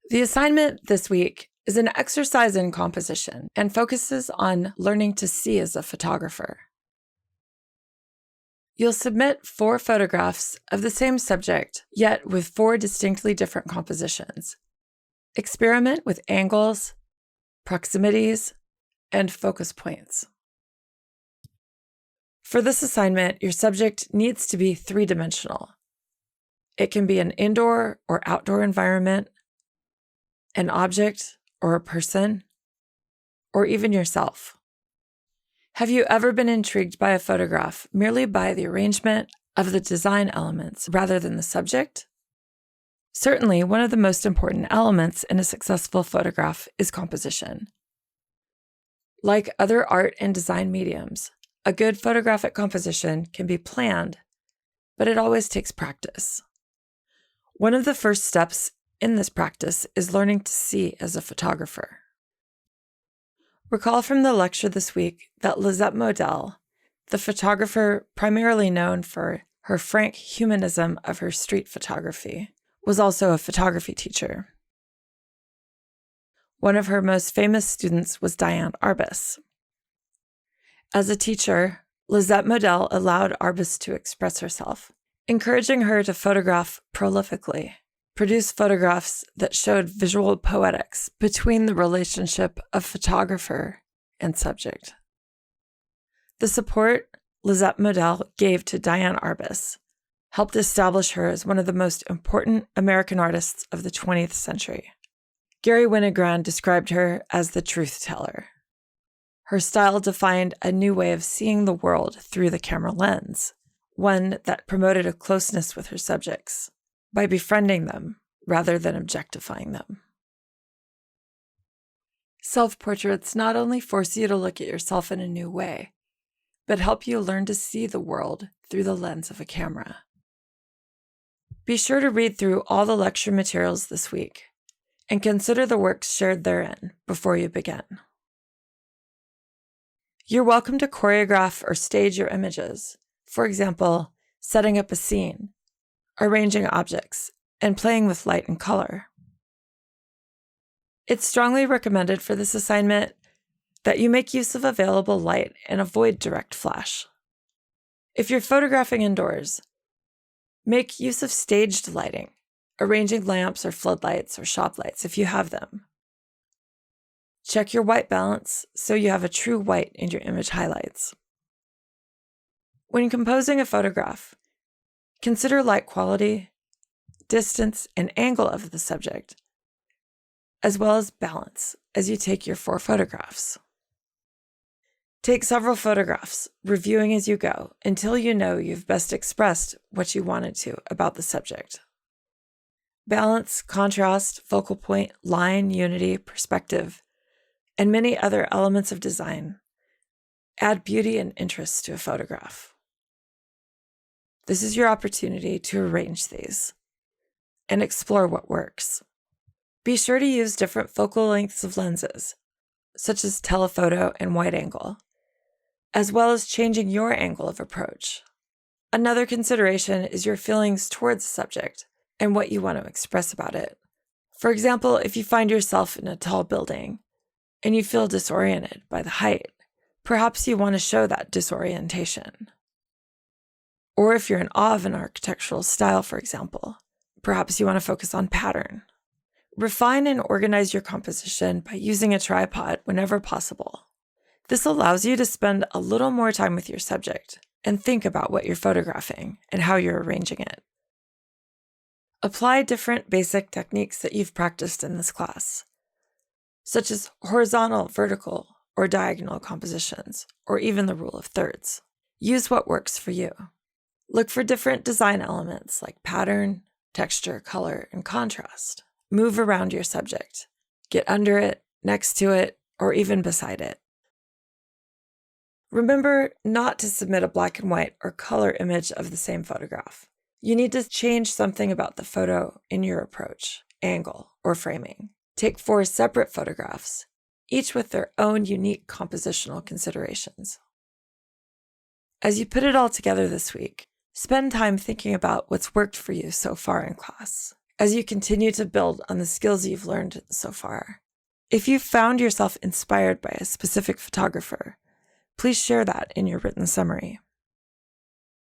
The assignment this week is an exercise in composition and focuses on learning to see as a photographer. You'll submit 4 photographs of the same subject, yet with 4 distinctly different compositions. Experiment with angles, proximities, and focus points. For this assignment, your subject needs to be 3-dimensional. It can be an indoor or outdoor environment, an object or a person, or even yourself. Have you ever been intrigued by a photograph merely by the arrangement of the design elements rather than the subject? Certainly, one of the most important elements in a successful photograph is composition. Like other art and design mediums, a good photographic composition can be planned, but it always takes practice. One of the first steps in this practice is learning to see as a photographer. Recall from the lecture this week that Lisette Modell, the photographer primarily known for her frank humanism of her street photography, was also a photography teacher. One of her most famous students was Diane Arbus. As a teacher, Lisette Modell allowed Arbus to express herself, encouraging her to photograph prolifically, produce photographs that showed visual poetics between the relationship of photographer and subject. The support Lisette Modell gave to Diane Arbus helped establish her as one of the most important American artists of the 20th century. Gary Winogrand described her as the truth teller. Her style defined a new way of seeing the world through the camera lens, one that promoted a closeness with her subjects by befriending them rather than objectifying them. Self-portraits not only force you to look at yourself in a new way, but help you learn to see the world through the lens of a camera. Be sure to read through all the lecture materials this week and consider the works shared therein before you begin. You're welcome to choreograph or stage your images, for example, setting up a scene, arranging objects, and playing with light and color. It's strongly recommended for this assignment that you make use of available light and avoid direct flash. If you're photographing indoors, make use of staged lighting, arranging lamps or floodlights or shop lights if you have them. Check your white balance so you have a true white in your image highlights. When composing a photograph, consider light quality, distance, and angle of the subject, as well as balance as you take your 4 photographs. Take several photographs, reviewing as you go, until you know you've best expressed what you wanted to about the subject. Balance, contrast, focal point, line, unity, perspective, and many other elements of design add beauty and interest to a photograph. This is your opportunity to arrange these and explore what works. Be sure to use different focal lengths of lenses, such as telephoto and wide angle, as well as changing your angle of approach. Another consideration is your feelings towards the subject and what you want to express about it. For example, if you find yourself in a tall building and you feel disoriented by the height, perhaps you want to show that disorientation. Or if you're in awe of an architectural style, for example, perhaps you want to focus on pattern. Refine and organize your composition by using a tripod whenever possible. This allows you to spend a little more time with your subject and think about what you're photographing and how you're arranging it. Apply different basic techniques that you've practiced in this class, such as horizontal, vertical, or diagonal compositions, or even the rule of thirds. Use what works for you. Look for different design elements like pattern, texture, color, and contrast. Move around your subject. Get under it, next to it, or even beside it. Remember not to submit a black and white or color image of the same photograph. You need to change something about the photo in your approach, angle, or framing. Take 4 separate photographs, each with their own unique compositional considerations. As you put it all together this week, spend time thinking about what's worked for you so far in class as you continue to build on the skills you've learned so far. If you found yourself inspired by a specific photographer, please share that in your written summary.